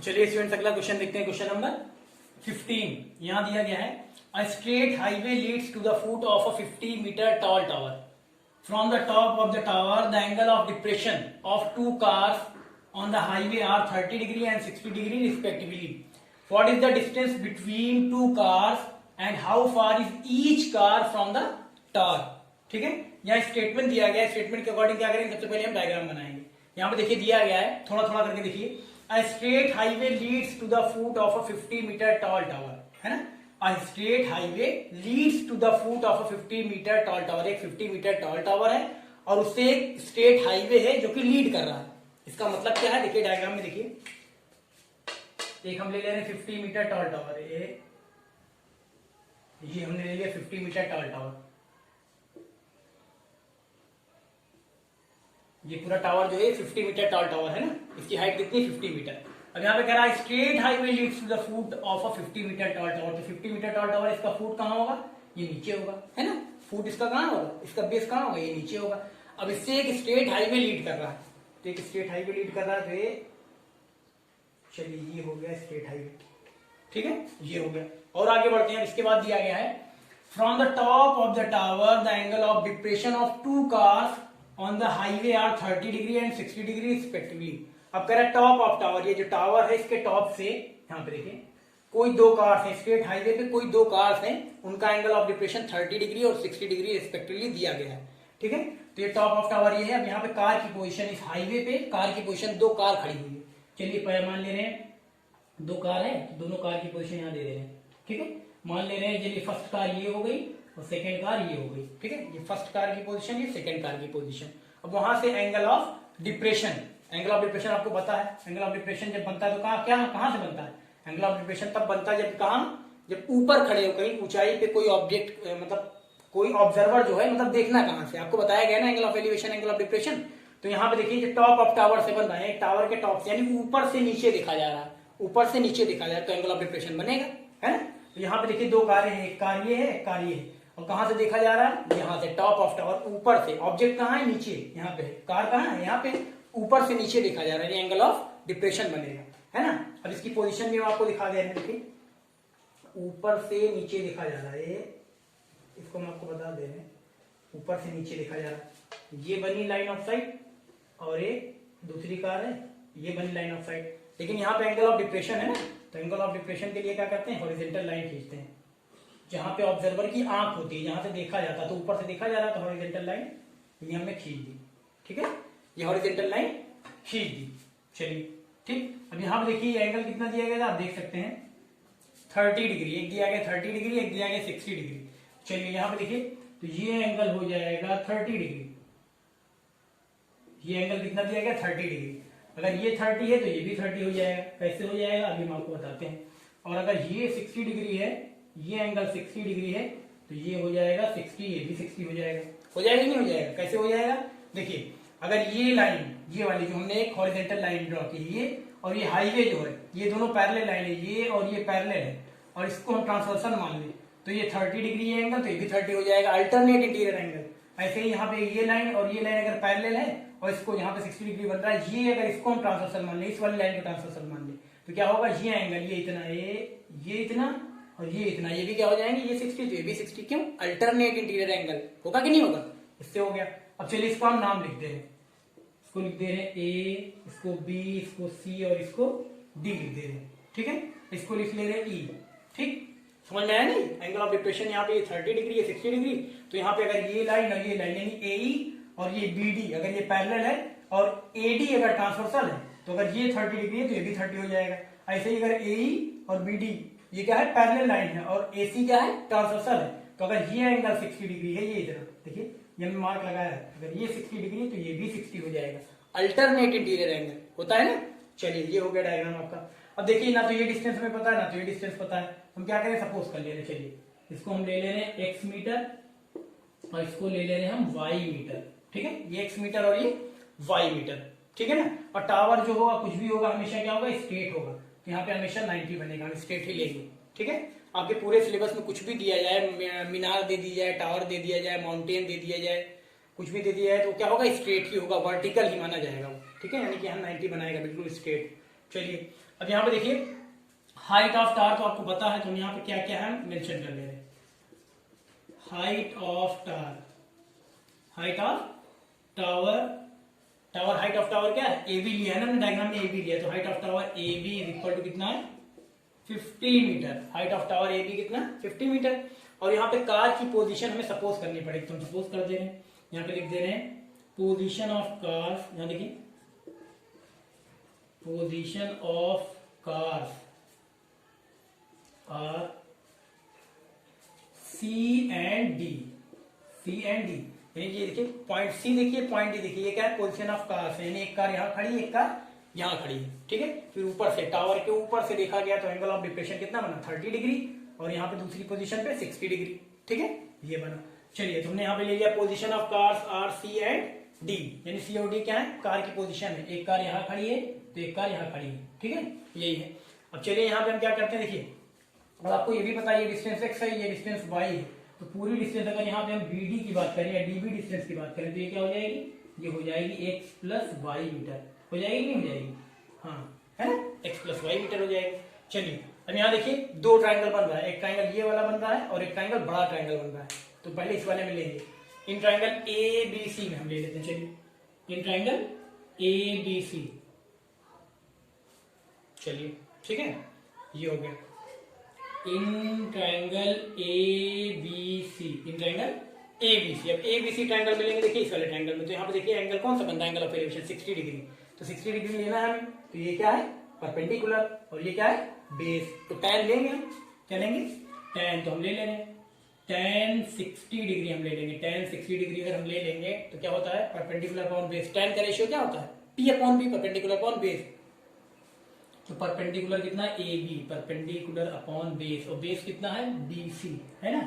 तो चलिए स्टूडेंट्स अगला क्वेश्चन देखते हैं। क्वेश्चन नंबर 15 यहां दिया गया है, a straight highway leads to the foot of a 50 metre tall tower. From the top of the tower the angle of depression of two cars on the highway are 30 degree and 60 degree respectively. What is the distance between two cars and how far is each car from the tower? ठीक है, यहाँ statement दिया गया है। Statement के according क्या करेंगे, सबसे पहले हम डायग्राम बनाएंगे। यहाँ पे देखिए दिया गया है, थोड़ा थोड़ा करके देखिए। A straight highway leads to the foot of a 50 meter tall tower, है ना। A straight highway leads to the foot of a 50 meter tall tower। एक 50 मीटर टॉल टावर है और उससे एक स्ट्रेट हाईवे है जो कि लीड कर रहा है। इसका मतलब क्या है, देखिए डायग्राम में देखिए, एक हम ले ले रहे हैं 50 मीटर टॉल टावर, ये हमने ले लिया 50 मीटर टॉल टावर। ये पूरा टावर जो है 50 मीटर टॉल टावर है ना, इसकी हाइट कितनी 50 मीटर। अब यहाँ पे कह रहा है straight highway leads to the foot of a 50 metre tall tower. तो 50 मीटर टॉल टावर, इसका फुट कहाँ होगा, ये नीचे होगा, है ना। फुट इसका कहाँ होगा, इसका बेस कहाँ होगा, ये नीचे होगा। अब इससे एक स्ट्रेट हाईवे लीड कर रहा है, तो एक स्ट्रेट हाईवे लीड कर रहा है। तो चलिए ये हो गया स्ट्रेट हाईवे, ठीक है, ये हो गया। और आगे बढ़ते हैं। इसके बाद दिया गया है, from the top of the tower the angle of depression of two cars on the highway are 30 degree and 60 degree respectively. अब कह रहा है टॉप ऑफ टावर, ये जो टावर है इसके टॉप से, यहाँ पे देखिए कोई दो कार्स हैं, स्ट्रेट हाईवे पे कोई दो कार्स हैं, उनका एंगल ऑफ डिप्रेशन 30 डिग्री और 60 डिग्री रिस्पेक्टिवली दिया गया है, ठीक है। तो ये टॉप ऑफ टावर ये है। अब यहाँ पे कार की पोजीशन, इस हाईवे पे कार की पोजीशन, दो कार खड़ी हुई है। चलिए मान ले रहे हैं दो कार है, तो दोनों कार की पोजीशन यहाँ दे रहे हैं, ठीक है। मान ले रहे हैं चलिए फर्स्ट कार ये हो गई और सेकंड कार ये हो गई, ठीक है। ये फर्स्ट कार की पोजीशन, ये सेकंड कार की पोजीशन। अब वहां से angle of depression, angle of depression आपको पता है, एंगल ऑफ डिप्रेशन जब बनता है तो कहां से बनता है, एंगल ऑफ डिप्रेशन तब बनता है जब ऊपर खड़े हो, कहीं ऊंचाई पे कोई ऑब्जेक्ट, मतलब कोई ऑब्जर्वर जो है, मतलब देखना कहां से, आपको बताया गया ना angle of elevation, angle of depression. तो यहाँ पे देखिए टॉप ऑफ टावर से बन रहा है, टावर के टॉप से, यानी ऊपर से नीचे देखा जा रहा है, ऊपर से नीचे देखा जा रहा है, तो एंगल ऑफ डिप्रेशन बनेगा, है ना। तो यहाँ पे देखिए दो कारें हैं, एक कार ये है, एक कार ये है, और कहां से देखा जा रहा है, यहाँ से टॉप ऑफ टावर, ऊपर से। ऑब्जेक्ट कहाँ है, नीचे, यहाँ पे कार कहाँ है, यहाँ पे, ऊपर से नीचे देखा जा रहा है, एंगल ऑफ डिप्रेशन बनेगा, है ना। अब इसकी पोजीशन भी हम आपको दिखा दे रहे हैं, देखिए ऊपर से नीचे देखा जा रहा है, इसको हम आपको बता दे रहे हैं, ऊपर से नीचे देखा जा रहा है। ये बनी लाइन ऑफ साइट और एक दूसरी कार है, ये बनी लाइन ऑफ साइट, लेकिन यहाँ पे एंगल ऑफ डिप्रेशन है ना, तो एंगल ऑफ डिप्रेशन के लिए क्या करते हैं, हॉरिजॉन्टल लाइन खींचते हैं, जहां पे ऑब्जर्वर की आंख होती है, जहां से देखा जाता है, तो ऊपर से देखा जा रहा है, तो हॉरिजॉन्टल लाइन ये हमने खींच दी, ठीक है, ये हॉरिजॉन्टल लाइन खींच दी। चलिए ठीक, अब यहाँ पे देखिए एंगल कितना दिया गया था, आप देख सकते हैं 30 डिग्री, एक दिया गया 30 डिग्री, एक दिया गया 60 डिग्री। चलिए यहाँ पे देखिए, तो ये एंगल हो जाएगा 30 डिग्री, ये एंगल कितना दिया गया 30 डिग्री। अगर ये 30 है तो ये भी 30 हो जाएगा। कैसे हो जाएगा अभी हम आपको बताते हैं। और अगर ये 60 डिग्री है, ये एंगल 60 डिग्री है, तो ये हो जाएगा 60, ये भी 60 हो जाएगा। हो जाएगा नहीं हो जाएगा, कैसे हो जाएगा, देखिए अगर ये लाइन, ये वाली जो हमने एक हॉरिजॉन्टल लाइन ड्रॉ की, ये और ये हाईवे जो है, ये दोनों पैरेलल लाइन है, ये और ये पैरेलल है, और इसको हम ट्रांसवर्सल मान लें, तो ये 30 डिग्री है एंगल, तो ये भी 30 हो जाएगा, अल्टरनेट इंटीरियर एंगल। ऐसे ही यहाँ पे ये लाइन और ये लाइन अगर पैरेलल है और इसको यहाँ पे 60 डिग्री बन रहा है, ये अगर इसको हम ट्रांसवर्सल मान ले, इस वाली लाइन को ट्रांसवर्सल मान ले, तो क्या होगा, ये एंगल, ये इतना, ये इतना और ये इतना, ये भी क्या हो जाएंगे, ये 60 तो ये भी 60, क्यों, अल्टरनेट इंटीरियर एंगल होगा कि नहीं होगा, इससे हो गया। अब चलिए इसको हम नाम लिख दे रहे हैं, इसको लिख दे रहे हैं ए, इसको बी, इसको सी और इसको डी लिख दे रहे हैं, ठीक है। इसको लिख ले रहे हैं ई, ठीक, समझ में आया नहीं। एंगल ऑफ डिप्रेशन यहाँ पे 30 डिग्री है, 60 डिग्री, तो यहाँ पे अगर ये लाइन और ये लाइन यानी ए और ये बी डी अगर ये पैरेलल है और ए डी अगर ट्रांसवर्सल है, तो अगर ये 30 डिग्री है तो ये भी 30 हो जाएगा। ऐसे ही अगर ए और बी डी ये क्या है, पैरेलल लाइन है, और ए सी क्या है, ट्रांसवर्सल है, तो अगर ये एंगल 60 डिग्री है, ये इधर देखिए ये हमने मार्क लगाया है, अगर ये 60 डिग्री है तो ये भी 60 हो जाएगा, अल्टरनेट इंटीरियर एंगल होता है ना। चलिए ये हो गया डायग्राम आपका। अब देखिए ना तो ये डिस्टेंस हमें पता है, ना तो ये डिस्टेंस पता है, हम क्या करें, सपोज कर ले रहे, चलिए इसको हम ले ले रहे हैं x मीटर और इसको ले ले रहे हैं हम y मीटर, ठीक है, ये x मीटर और ये y मीटर, ठीक है ना। और टावर जो होगा, कुछ भी होगा, हमेशा क्या होगा, स्ट्रेट होगा, तो यहाँ पे हमेशा 90 बनेगा, हम स्ट्रेट ही लेंगे, ठीक है। आपके पूरे सिलेबस में कुछ भी दिया जाए, मीनार दे दी जाए, टावर दे दिया जाए, माउंटेन दे दिया जाए, कुछ भी दे दिया है, तो क्या होगा, स्ट्रेट ही होगा, वर्टिकल ही माना जाएगा वो, ठीक है, यानी कि हम 90 बनाएगा, बिल्कुल स्ट्रेट। चलिए अब यहाँ पे देखिए हाइट ऑफ टावर तो आपको पता है, तो हम यहाँ पे क्या क्या है मेंशन कर ले रहे हैं। Height of tower, height of tower, tower height of tower क्या है, ए बी लिया है ना हमने डायग्राम में, ए बी लिया, तो height of tower A B is equal to कितना है 50 metre. Height of tower A B कितना 50 मीटर। और यहाँ पे कार की पोजीशन हमें सपोज करनी पड़ेगी, तो हम सपोज कर दे रहे हैं, यहाँ पे लिख दे रहे हैं पोजीशन ऑफ कार्स, यहाँ देखिए position of cars are C and D, C and D, यानी ये देखिए पॉइंट सी देखिए, पॉइंट डी देखिए, ये क्या है पोजीशन ऑफ कार्स है, यानी एक कार यहाँ खड़ी है, एक कार यहाँ खड़ी है, ठीक है। फिर ऊपर से टावर के ऊपर से देखा गया तो एंगल ऑफ डिप्रेशन कितना बना 30 डिग्री, और यहाँ पे दूसरी पोजीशन पे 60 डिग्री, ठीक है, ये बना। चलिए तुमने यहाँ पे ले लिया position of cars are C and D, यानी सी और डी क्या है कार की पोजीशन है, एक कार यहाँ खड़ी है तो एक कार यहाँ खड़ी है, ठीक है, यही है। अब चलिए यहाँ पे हम क्या करते हैं, देखिए और आपको ये भी पता है ये डिस्टेंस एक्स है, ये डिस्टेंस वाई है, तो पूरी डिस्टेंस अगर यहाँ पे हम BD की बात करें या DB डिस्टेंस की बात करें तो ये क्या हो जाएगी, ये हो जाएगी x प्लस वाई मीटर, हो जाएगी नहीं हो जाएगी, हाँ है ना, x प्लस वाई मीटर हो जाएगी। चलिए अब यहाँ देखिए दो ट्राइंगल बन रहा है, एक ट्राइंगल ये वाला बन रहा है और एक ट्राइंगल बड़ा ट्राइंगल बन रहा है, तो पहले इस वाले में लेंगे, इन ट्राइंगल ABC में हम ले लेते हैं, चलिए इन ट्राइंगल ABC, चलिए ठीक है, ये हो गया in triangle ABC, in triangle ABC। अब ABC ट्राइंगल मिलेंगे देखिए इस वाले ट्राइंगल में, तो यहाँ पे देखिए एंगल कौन सा बन रहा है, एंगल ऑफ एलिवेशन 60 डिग्री, तो 60 डिग्री लेना है हमें, तो ये क्या है परपेंडिकुलर और ये क्या है बेस, तो tan लेंगे हम, क्या लेंगे tan, तो हम ले रहे हैं tan 60 डिग्री हम ले लेंगे, tan 60 डिग्री अगर हम ले लेंगे तो क्या होता है परपेंडिकुलर अपॉन बेस, tan का रेशियो क्या होता है P upon B, perpendicular upon base, तो परपेंडिकुलर कितना है AB, परपेंडिकुलर अपॉन बेस, और बेस कितना है BC, है ना,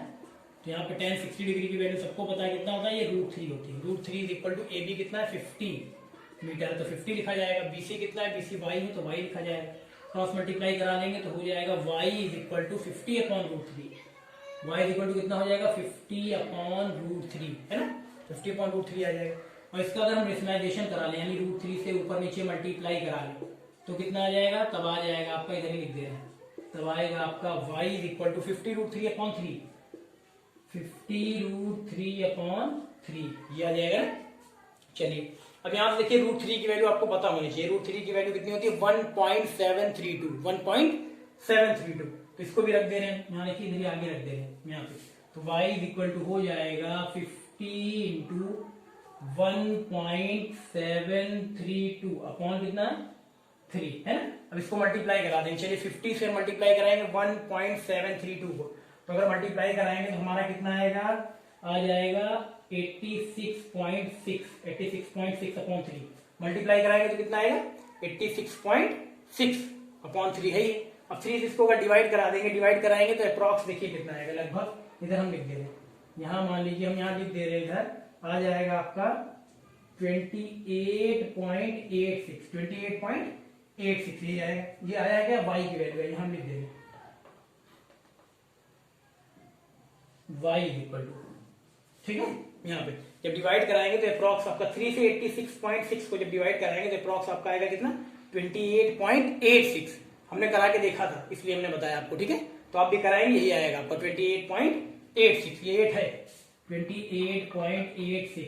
तो यहाँ पे tan 60 डिग्री की वैल्यू सबको पता है कितना होता है, ये √3 होती है, √3 इज इक्वल टू AB कितना है 50 मीटर, तो 50 लिखा जाएगा, BC कितना है, BC y है तो y लिखा जाएगा, क्रॉस मल्टीप्लाई करा लेंगे तो हो जाएगा y is equal to 50 upon √3, y is equal to कितना हो जाएगा 50 अपॉन √3, है ना, 50 अपॉन √3 आ जाएगा। और इसका अगर हम रेशनलाइजेशन करा लें यानी √3 से ऊपर नीचे मल्टीप्लाई करा लें तो कितना आ जाएगा, तब आ जाएगा आपका, इधर ही लिख दे रहे हैं, तब आएगा आपका y is equal to 50 √3 upon 3, 50 √3 upon 3, ये आ जाएगा। चलिए अब यहाँ से देखिए √3 की वैल्यू आपको पता होनी चाहिए, √3 की वैल्यू कितनी होती है 1.732, 1.732, तो इसको भी रख दे रहे हैं, यहाँ देखिए इधर ही आगे रख दे रहे हैं यहाँ पे, तो y इज इक्वल टू हो जाएगा 50 इंटू 1.732 अपॉन कितना 3, है ना। अब इसको मल्टीप्लाई करा देंगे, चलिए 50 से मल्टीप्लाई कराएंगे 1.732 को, तो अगर मल्टीप्लाई कराएंगे तो हमारा कितना आएगा, आ जाएगा 86.6 अपॉन 3, मल्टीप्लाई कराएंगे तो कितना आएगा 86.6 अपॉन 3 है ये। अब 3 से इसको अगर डिवाइड करा देंगे, डिवाइड कराएंगे तो अप्रॉक्स देखिए कितना आएगा, लगभग इधर हम लिख दे रहे हैं, यहाँ मान लीजिए हम यहाँ लिख दे रहे हैं, इधर आ जाएगा आपका 28.86 ये आएगा, ये आया क्या y की वैल्यू है, यहाँ लिख दे रहे हैं y इक्वल टू, ठीक है, यहाँ पे जब डिवाइड कराएंगे तो अप्रॉक्स आपका 3 से 86.6 को जब डिवाइड कराएंगे तो अप्रॉक्स आपका आएगा कितना 28.86, हमने करा के देखा था इसलिए हमने बताया आपको, ठीक है, तो आप भी कराएंगे यही आएगा आपका 28.86, ये 8 है 28.86,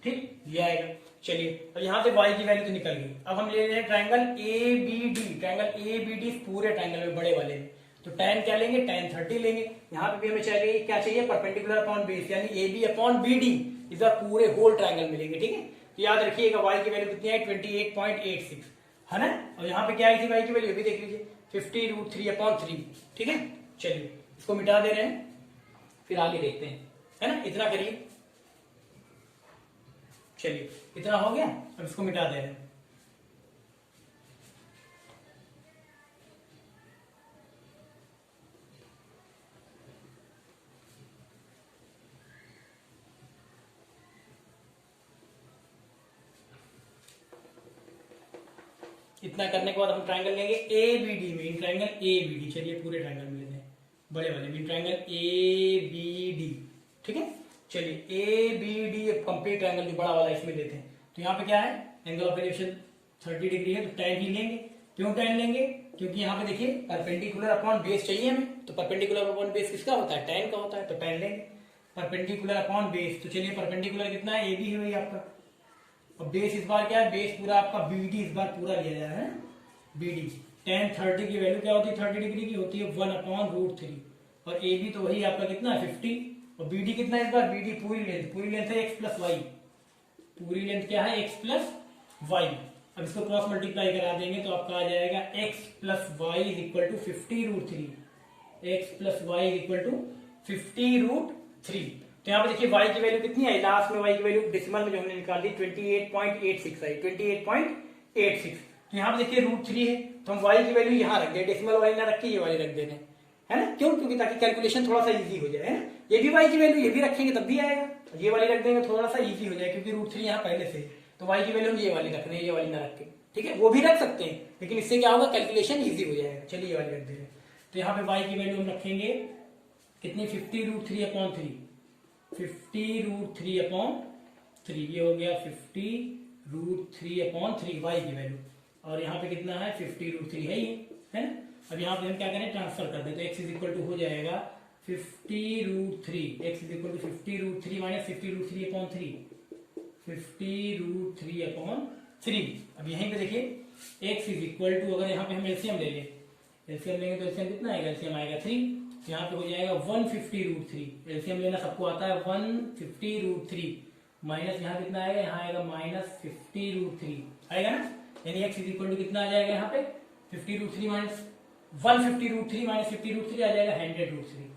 ठीक, ये आएगा। चलिए अब यहाँ से y की वैल्यू तो निकल गई, अब हम ले रहे हैं ट्राइंगल ABD, ट्राइंगल ABD पूरे ट्राइंगल में बड़े वाले में, तो tan क्या लेंगे, tan 30 लेंगे, यहाँ पे भी हमें चाहिए क्या चाहिए परपेंडिकुलर अपॉन बेस, यानी AB अपॉन BD, इस बार पूरे होल ट्राइंगल मिलेंगे, ठीक है, तो याद रखिएगा y की वैल्यू कितनी है 28.86, है ना, और यहाँ पे क्या आई थी y की वैल्यू भी देख लीजिए 50 √3 अपॉन 3, ठीक है। चलिए इसको मिटा दे रहे हैं, फिर आगे देखते हैं, है ना, इतना करिए, चलिए इतना हो गया, अब इसको मिटा दे रहे हैं, इतना करने के बाद हम ट्राइंगल लेंगे ABD में, इन ट्राइंगल ABD, चलिए पूरे ट्राइंगल में लेते हैं बड़े वाले में, इन ट्राइंगल ABD, ठीक है, चलिए ABD कंप्लीट ट्राइंगल जो बड़ा वाला इसमें लेते हैं, तो यहाँ पे क्या है एंगल ऑफ एलिवेशन 30 डिग्री है, तो tan ही लेंगे, क्यों tan लेंगे? क्योंकि यहाँ पे देखिए परपेंडिकुलर अपॉन बेस चाहिए हमें, तो परपेंडिकुलर अपॉन बेस किसका होता है? tan का होता है, तो tan लेंगे। परपेंडिकुलर अपॉन बेस, तो चलिए परपेंडिकुलर कितना है? AB है भाई आपका। और बेस इस बार क्या है? बेस पूरा आपका BD इस बार पूरा लिया जा रहा है, BD। tan 30 की वैल्यू क्या होती है? 30 डिग्री की होती है 1/√3। और AB तो वही आपका कितना है? 50। और BD कितना है इस बार? BD पूरी लेंथ है x प्लस वाई। पूरी लेंथ क्या है? x plus y. अब इसको क्रॉस मल्टीप्लाई करा देंगे तो आपका आ जाएगा x plus y is equal to 50√3। x plus y is equal to 50√3। तो यहाँ पे देखिए y की वैल्यू कितनी है? लास्ट में y की वैल्यू डेसिमल में जो हमने निकाल दी 28.86 आई, 28.86। तो यहाँ पे देखिए √3 है, तो हम y की वैल्यू यहाँ रख दे, डेसिमल वाली ना रख के ये वाली रख देने, है ना? क्यों? क्योंकि ताकि कैलकुलेशन थोड़ा सा इजी हो जाए, है ना? ये भी y की वैल्यू ये भी रखेंगे तब भी आएगा, ये वाली रख देंगे थोड़ा सा इजी हो जाए, क्योंकि √3 यहाँ पहले से, तो y की वैल्यू ये वाली रखने, ये वाली ना रख के, ठीक है? वो भी रख सकते हैं, लेकिन इससे क्या होगा? कैलकुलेशन इजी हो जाएगा। चलिए ये वाली रख दे रहे हैं। तो यहाँ पे y की वैल्यू हम रखेंगे कितनी? 50√3/3। 50√3/3, ये हो गया 50√3/3 y की वैल्यू। और यहाँ पे कितना है? 50√3 है ये, है ना? अब यहाँ पे हम क्या करें? ट्रांसफर कर दें, तो x इज इक्वल टू हो जाएगा 50√3, x is equal to 50√3 minus 50√3/3, 50√3/3। अब यहीं पे देखिए x इज इक्वल टू, अगर यहाँ पे हम एलसीएम ले लें, एलसीएम लेंगे तो एलसीएम कितना आएगा? एलसीएम आएगा 3, तो यहाँ पे हो जाएगा 150√3। एलसीएम लेना सबको आता है, 150√3 माइनस यहाँ कितना आएगा? यहाँ आएगा माइनस 50√3 आएगा ना? यानी x इज इक्वल टू कितना आ जाएगा यहाँ पे? 50√3 माइनस 150√3 माइनस 50√3 आ जाएगा 100√3,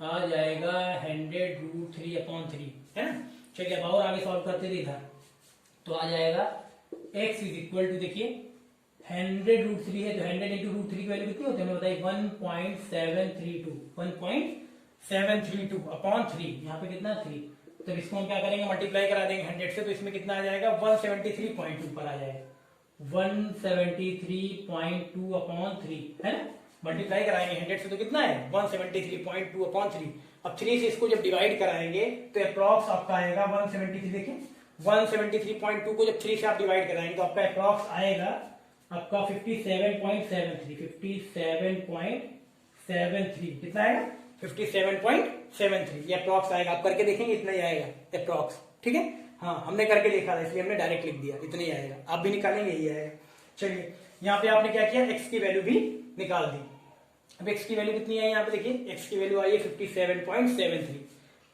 आ जाएगा 100√3/3, है ना? चलिए अब और आगे सॉल्व करते देखा, तो आ जाएगा x इज इक्वल टू, देखिए 100√3 है तो 100 इंटू √3 की वैल्यू कितनी होती है? हमें बताइए 1.732/3। यहाँ पे कितना? 3। तो इसको हम क्या करेंगे? मल्टीप्लाई करा देंगे 100 से, तो इसमें कितना आ जाएगा? 173.2 पर आ जाएगा, 173.2/3, है ना? मल्टीप्लाई कराएंगे 100 से तो कितना है? 173.2/3। अब 3 से इसको जब डिवाइड कराएंगे तो अप्रॉक्स आपका आएगा 173। देखिए 173.2 को जब 3 से आप डिवाइड कराएंगे तो आपका अप्रॉक्स आएगा आपका 57.73। 57.73 कितना आएगा? 57.73, ये अप्रॉक्स आएगा। आप करके देखेंगे इतना ही आएगा अप्रॉक्स, ठीक है? हाँ, हमने करके देखा था इसलिए हमने डायरेक्ट लिख दिया, इतना ही आएगा। आप भी निकालेंगे यही आएगा। चलिए यहाँ पे आपने क्या किया? x की वैल्यू भी निकाल दी। अब x की वैल्यू कितनी है? यहाँ पे देखिए x की वैल्यू आई है 57.73,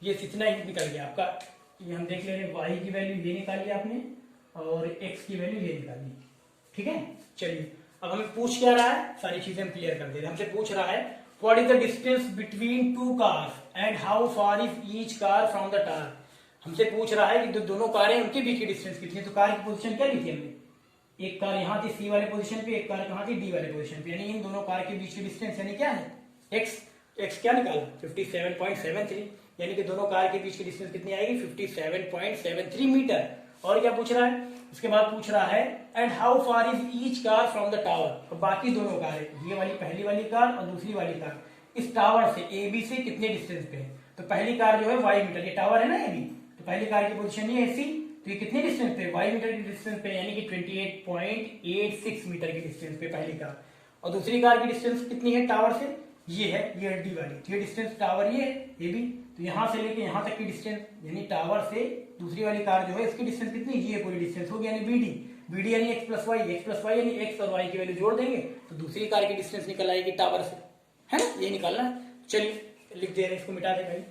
ये इतना ही निकल गया आपका। ये हम देख ले रहे हैं, y की वैल्यू ये निकाली आपने और x की वैल्यू ये निकाली, ठीक है? चलिए अब हमें पूछ क्या रहा है? सारी चीजें हम क्लियर कर दे रहे हैं। हमसे पूछ रहा है what is the distance between two cars and how far is each car from the tower. हमसे पूछ रहा है कि जो दोनों कारें उनके बीच की डिस्टेंस कितनी है। तो कार की पोजीशन क्या ली थी हमने? एक कार यहाँ थी C वाले पोजीशन पे, एक कार कहाँ थी? D वाले पोजीशन पे, यानी इन दोनों कार के बीच की डिस्टेंस यानी क्या है? x क्या निकाला? 57.73, यानी कि दोनों कार के बीच की डिस्टेंस कितनी आएगी? 57.73 मीटर। और क्या पूछ रहा है? उसके बाद पूछ रहा है and how far is each car from the tower. तो बाकी दोनों कार, ये वाली पहली वाली कार और दूसरी वाली कार, इस टावर से AB से कितने डिस्टेंस पे है? तो पहली कार जो है y मीटर, ये टावर है ना AB, तो पहली कार की पोजीशन ये है C, तो ये कितने डिस्टेंस पे? y मीटर की डिस्टेंस पे, यानी कि 28.86 मीटर की डिस्टेंस पे पहली कार। और दूसरी कार की डिस्टेंस कितनी है टावर से? ये है, ये D वाली, तो ये डिस्टेंस टावर ये है AB, तो यहाँ से लेके यहाँ तक की डिस्टेंस, यानी टावर से दूसरी वाली कार जो है इसकी डिस्टेंस कितनी? ये पूरी डिस्टेंस होगी, यानी BD यानी x प्लस वाई यानी x और y की वैल्यू जोड़ देंगे तो दूसरी कार की डिस्टेंस निकल आएगी टावर से, है ना? ये निकालना है। चलिए लिख दे रहे हैं, इसको मिटा दे भाई।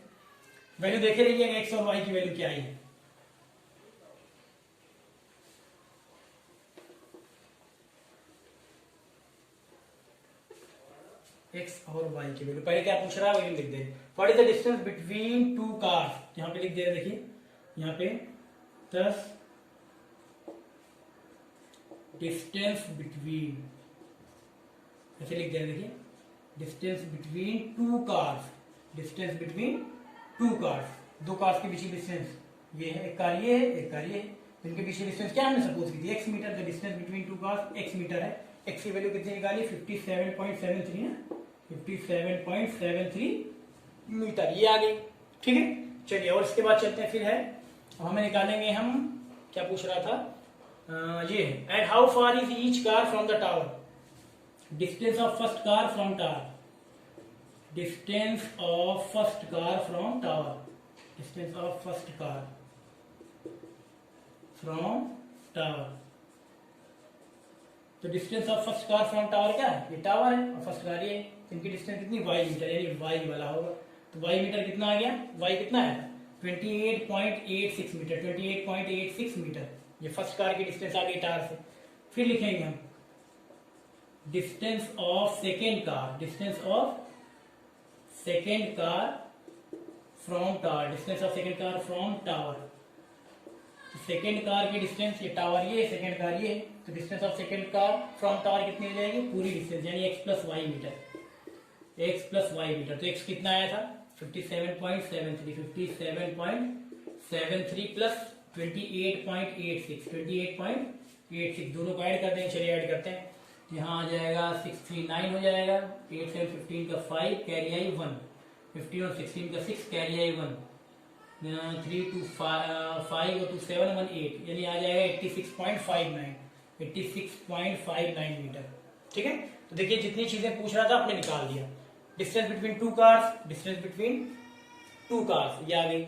वैल्यू देखे रहिए x और y की वैल्यू क्या आई है। x और y की वैल्यू, पहले क्या पूछ रहा है वही लिख दे। What is the distance between two cars, यहाँ पे लिख दे रहे, देखिए यहाँ पे 10 डिस्टेंस बिटवीन, ऐसे लिख दे रहे, देखिए distance between two cars, distance between two cars, दो कार्स के बीच की डिस्टेंस ये है, एक कार ये है, एक कार ये है, इनके बीच की डिस्टेंस क्या हमने सपोज की थी? x metre. The distance between two cars x metre है। x की वैल्यू कितनी निकाली? 57.73 है, 57.73 मीटर, ये आ गई, ठीक है? चलिए और इसके बाद चलते हैं, फिर है हमें निकालेंगे, हम क्या पूछ रहा था? ये and how far is each car from the tower. Distance of first car from tower, distance of first car from tower, distance of first car from tower. तो distance of first car from tower क्या है, ये tower है और first car ये, इनकी distance कितनी y metre, यानी y वाला होगा। तो y मीटर कितना आ गया, y कितना है 28.86 मीटर, 28.86 मीटर ये फर्स्ट कार की डिस्टेंस आ गई टावर से। फिर लिखेंगे हम distance of second car, distance of second car from tower, distance of second car from tower. Second car की डिस्टेंस, ये टावर ये, सेकेंड कार ये, तो distance of second car from tower कितनी हो जाएगी, पूरी डिस्टेंस यानी x plus y metre, x plus y metre. तो x कितना आया था 57.73, 57.73 प्लस 28.86, 28.86 दोनों को ऐड कर देंगे, चलिए ऐड करते हैं। यहाँ आ जाएगा 639 हो जाएगा, 8 7 15 का 5 कैरी आई 1, 15 और 16 का 6 कैरी आई 1, 3 2 5 और 2 7 1 8, यानी आ जाएगा 86.59, 86.59 मीटर। ठीक है, तो देखिए जितनी चीजें पूछ रहा था आपने निकाल दिया। Distance between two cars, distance between two cars ये आ गई,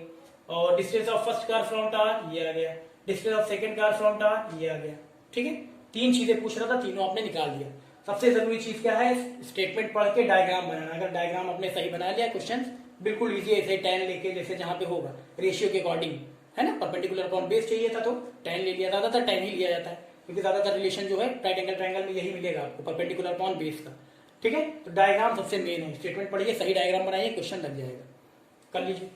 और distance of first car from tower ये आ गया, distance of second car from tower ये आ गया। ठीक है, तीन चीजें पूछ रहा था, तीनों आपने निकाल दिया। सबसे जरूरी चीज क्या है, स्टेटमेंट पढ़ के डायग्राम बनाना। अगर डायग्राम आपने सही बना लिया, क्वेश्चन बिल्कुल इजी है, ऐसे tan लेके जैसे जहां पे होगा रेशियो के अकॉर्डिंग, है ना। परपेंडिकुलर अपॉन बेस चाहिए था तो tan ले लिया, ज्यादातर tan ही लिया जाता है, क्योंकि ज्यादातर रिलेशन जो है राइट एंगल ट्रायंगल में यही मिलेगा आपको, परपेंडिकुलर अपॉन बेस का। ठीक है, तो डायग्राम सबसे मेन है, स्टेटमेंट पढ़िए, सही डायग्राम बनाइए, क्वेश्चन लग जाएगा। कर लीजिए।